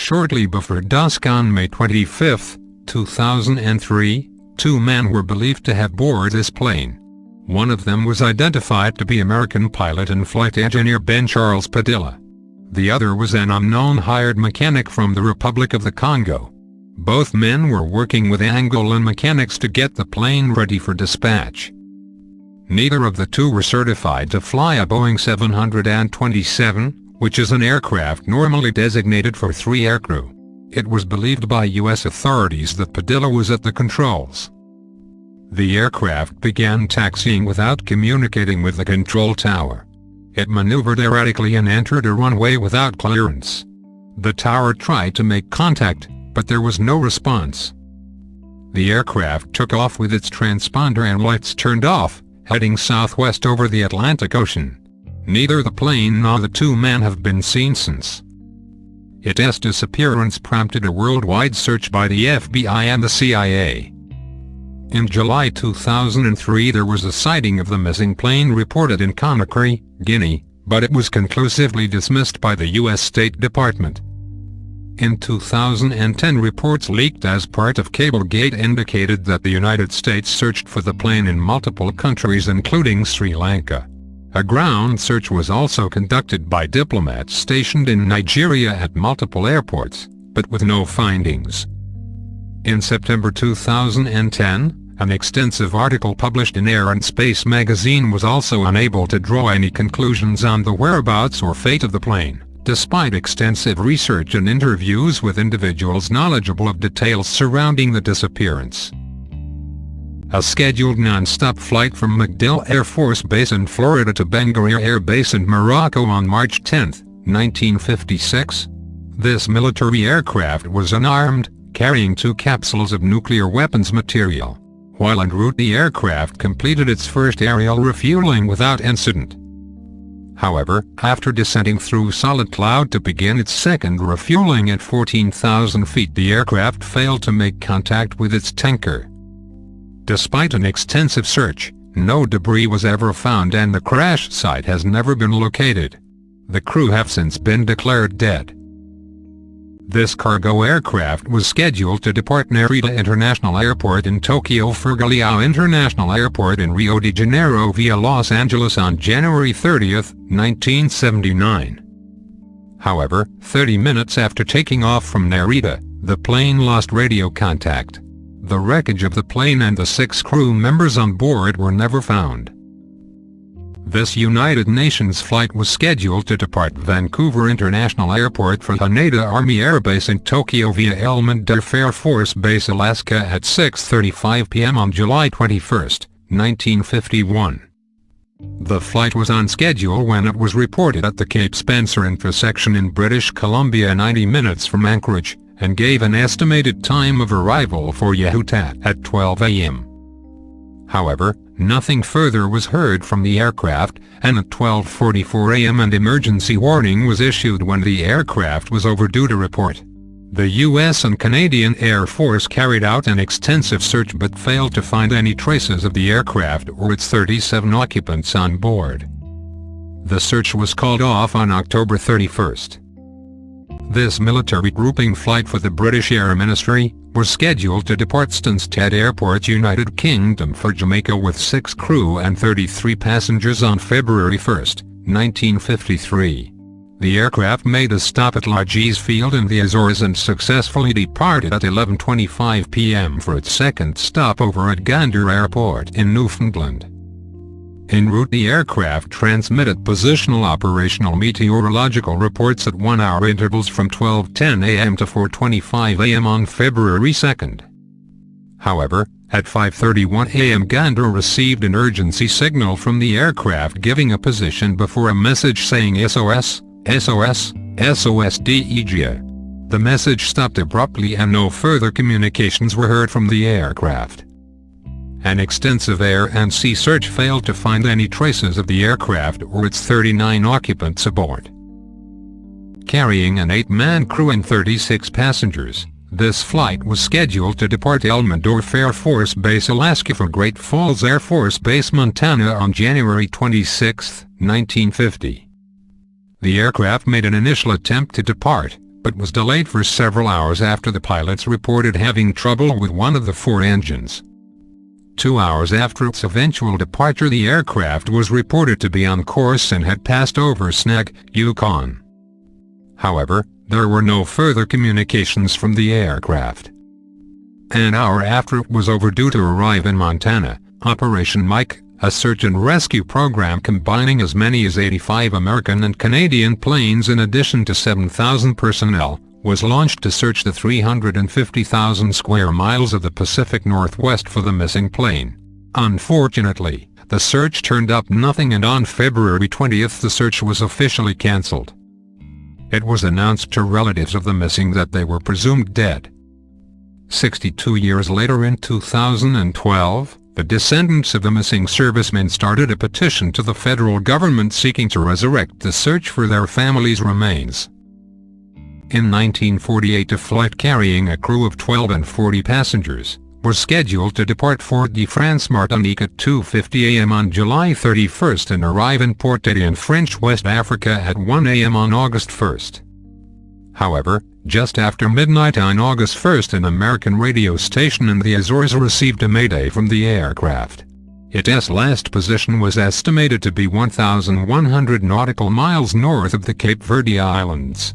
Shortly before dusk on May 25, 2003, two men were believed to have boarded this plane. One of them was identified to be American pilot and flight engineer Ben Charles Padilla. The other was an unknown hired mechanic from the Republic of the Congo. Both men were working with Angolan mechanics to get the plane ready for dispatch. Neither of the two were certified to fly a Boeing 727, which is an aircraft normally designated for 3 aircrew. It was believed by U.S. authorities that Padilla was at the controls. The aircraft began taxiing without communicating with the control tower. It maneuvered erratically and entered a runway without clearance. The tower tried to make contact, but there was no response. The aircraft took off with its transponder and lights turned off, heading southwest over the Atlantic Ocean. Neither the plane nor the two men have been seen since. Its disappearance prompted a worldwide search by the FBI and the CIA. In July 2003 there was a sighting of the missing plane reported in Conakry, Guinea, but it was conclusively dismissed by the U.S. State Department. In 2010 reports leaked as part of Cablegate indicated that the United States searched for the plane in multiple countries including Sri Lanka. A ground search was also conducted by diplomats stationed in Nigeria at multiple airports, but with no findings. In September 2010, an extensive article published in Air and Space magazine was also unable to draw any conclusions on the whereabouts or fate of the plane, despite extensive research and interviews with individuals knowledgeable of details surrounding the disappearance. A scheduled non-stop flight from MacDill Air Force Base in Florida to Benguir Air Base in Morocco on March 10, 1956. This military aircraft was unarmed, carrying 2 capsules of nuclear weapons material. While en route, the aircraft completed its first aerial refueling without incident. However, after descending through solid cloud to begin its second refueling at 14,000 feet, the aircraft failed to make contact with its tanker. Despite an extensive search, no debris was ever found and the crash site has never been located. The crew have since been declared dead. This cargo aircraft was scheduled to depart Narita International Airport in Tokyo for Galeão International Airport in Rio de Janeiro via Los Angeles on January 30, 1979. However, 30 minutes after taking off from Narita, the plane lost radio contact. The wreckage of the plane and the 6 crew members on board were never found. This United Nations flight was scheduled to depart Vancouver International Airport for Haneda Army Air Base in Tokyo via Elmendorf Air Force Base, Alaska at 6:35 p.m. on July 21, 1951. The flight was on schedule when it was reported at the Cape Spencer intersection in British Columbia 90 minutes from Anchorage, and gave an estimated time of arrival for Yakutat at 12 a.m. However, nothing further was heard from the aircraft, and at 12:44 a.m. an emergency warning was issued when the aircraft was overdue to report. The U.S. and Canadian Air Force carried out an extensive search but failed to find any traces of the aircraft or its 37 occupants on board. The search was called off on October 31. This military grouping flight for the British Air Ministry was scheduled to depart Stansted Airport, United Kingdom for Jamaica with 6 crew and 33 passengers on February 1, 1953. The aircraft made a stop at Larges Field in the Azores and successfully departed at 11:25 p.m. for its second stopover at Gander Airport in Newfoundland. En route, the aircraft transmitted positional operational meteorological reports at 1-hour intervals from 12:10 a.m. to 4:25 a.m. on February 2. However, at 5:31 a.m. Gander received an urgency signal from the aircraft giving a position before a message saying SOS, SOS, SOS DEGA. The message stopped abruptly and no further communications were heard from the aircraft. An extensive air and sea search failed to find any traces of the aircraft or its 39 occupants aboard. Carrying an 8-man crew and 36 passengers, this flight was scheduled to depart Elmendorf Air Force Base, Alaska for Great Falls Air Force Base, Montana on January 26, 1950. The aircraft made an initial attempt to depart, but was delayed for several hours after the pilots reported having trouble with one of the 4 engines. 2 hours after its eventual departure, the aircraft was reported to be on course and had passed over Snag, Yukon. However, there were no further communications from the aircraft. An hour after it was overdue to arrive in Montana, Operation Mike, a search and rescue program combining as many as 85 American and Canadian planes in addition to 7,000 personnel, was launched to search the 350,000 square miles of the Pacific Northwest for the missing plane. Unfortunately, the search turned up nothing, and on February 20th the search was officially cancelled. It was announced to relatives of the missing that they were presumed dead. 62 years later, in 2012, the descendants of the missing servicemen started a petition to the federal government seeking to resurrect the search for their families' remains. In 1948, a flight carrying a crew of 12 and 40 passengers was scheduled to depart Fort-de-France-Martinique at 2:50 a.m. on July 31st and arrive in Port-Teddy in French West Africa at 1 a.m. on August 1st. However, just after midnight on August 1st, an American radio station in the Azores received a mayday from the aircraft. Its last position was estimated to be 1,100 nautical miles north of the Cape Verde Islands.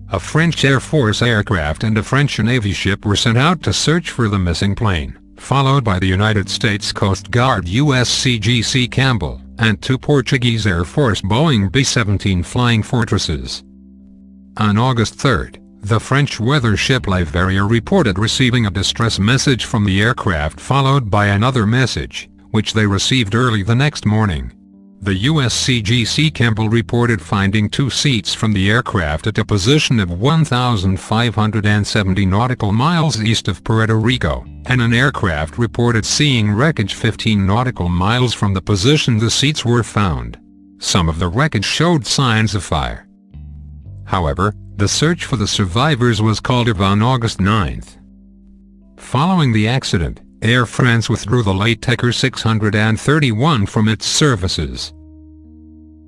A French Air Force aircraft and a French Navy ship were sent out to search for the missing plane, followed by the United States Coast Guard USCGC Campbell, and 2 Portuguese Air Force Boeing B-17 Flying Fortresses. On August 3rd, the French weather ship La Verrière reported receiving a distress message from the aircraft, followed by another message, which they received early the next morning. The USCGC Campbell reported finding 2 seats from the aircraft at a position of 1,570 nautical miles east of Puerto Rico, and an aircraft reported seeing wreckage 15 nautical miles from the position the seats were found. Some of the wreckage showed signs of fire. However, the search for the survivors was called off on August 9th. Following the accident, Air France withdrew the late Tecker 631 from its services.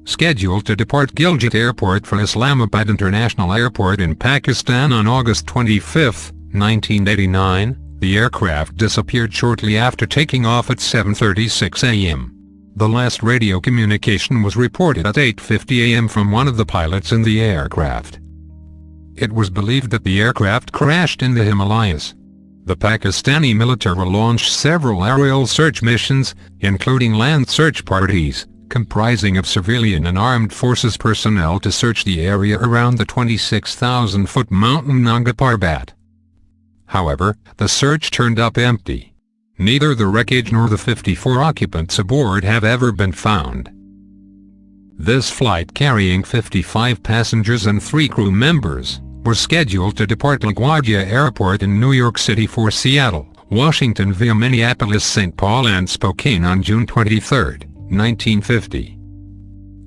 Scheduled to depart Gilgit Airport for Islamabad International Airport in Pakistan on August 25, 1989, the aircraft disappeared shortly after taking off at 7:36 a.m. The last radio communication was reported at 8:50 a.m. from one of the pilots in the aircraft. It was believed that the aircraft crashed in the Himalayas. The Pakistani military launched several aerial search missions, including land search parties, comprising of civilian and armed forces personnel, to search the area around the 26,000-foot mountain Nanga Parbat. However, the search turned up empty. Neither the wreckage nor the 54 occupants aboard have ever been found. This flight, carrying 55 passengers and 3 crew members, was scheduled to depart LaGuardia Airport in New York City for Seattle, Washington via Minneapolis, St. Paul and Spokane on June 23, 1950.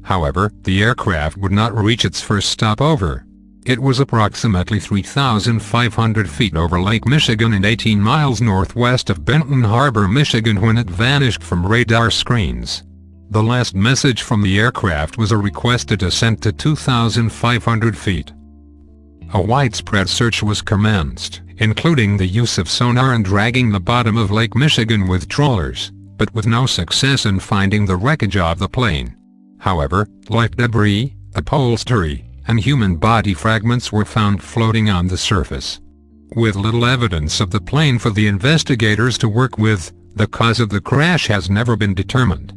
However, the aircraft would not reach its first stopover. It was approximately 3,500 feet over Lake Michigan and 18 miles northwest of Benton Harbor, Michigan, when it vanished from radar screens. The last message from the aircraft was a request to descend to 2,500 feet. A widespread search was commenced, including the use of sonar and dragging the bottom of Lake Michigan with trawlers, but with no success in finding the wreckage of the plane. However, light debris, upholstery, and human body fragments were found floating on the surface. With little evidence of the plane for the investigators to work with, the cause of the crash has never been determined.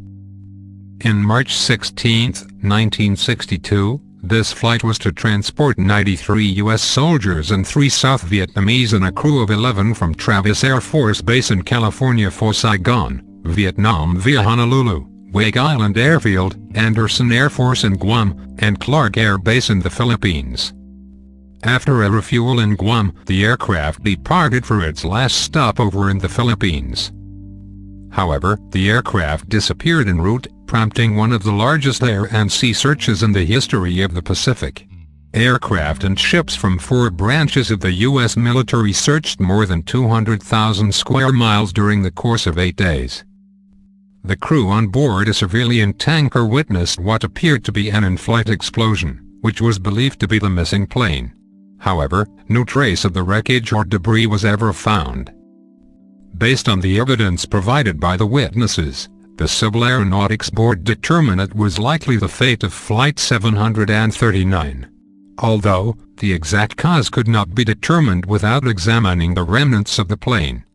In March 16, 1962, this flight was to transport 93 U.S. soldiers and 3 South Vietnamese and a crew of 11 from Travis Air Force Base in California for Saigon, Vietnam via Honolulu, Wake Island Airfield, Anderson Air Force in Guam, and Clark Air Base in the Philippines. After a refuel in Guam, the aircraft departed for its last stopover in the Philippines. However, the aircraft disappeared en route, prompting one of the largest air and sea searches in the history of the Pacific. Aircraft and ships from 4 branches of the U.S. military searched more than 200,000 square miles during the course of 8 days. The crew on board a civilian tanker witnessed what appeared to be an in-flight explosion, which was believed to be the missing plane. However, no trace of the wreckage or debris was ever found. Based on the evidence provided by the witnesses, the Civil Aeronautics Board determined it was likely the fate of Flight 739. Although, the exact cause could not be determined without examining the remnants of the plane.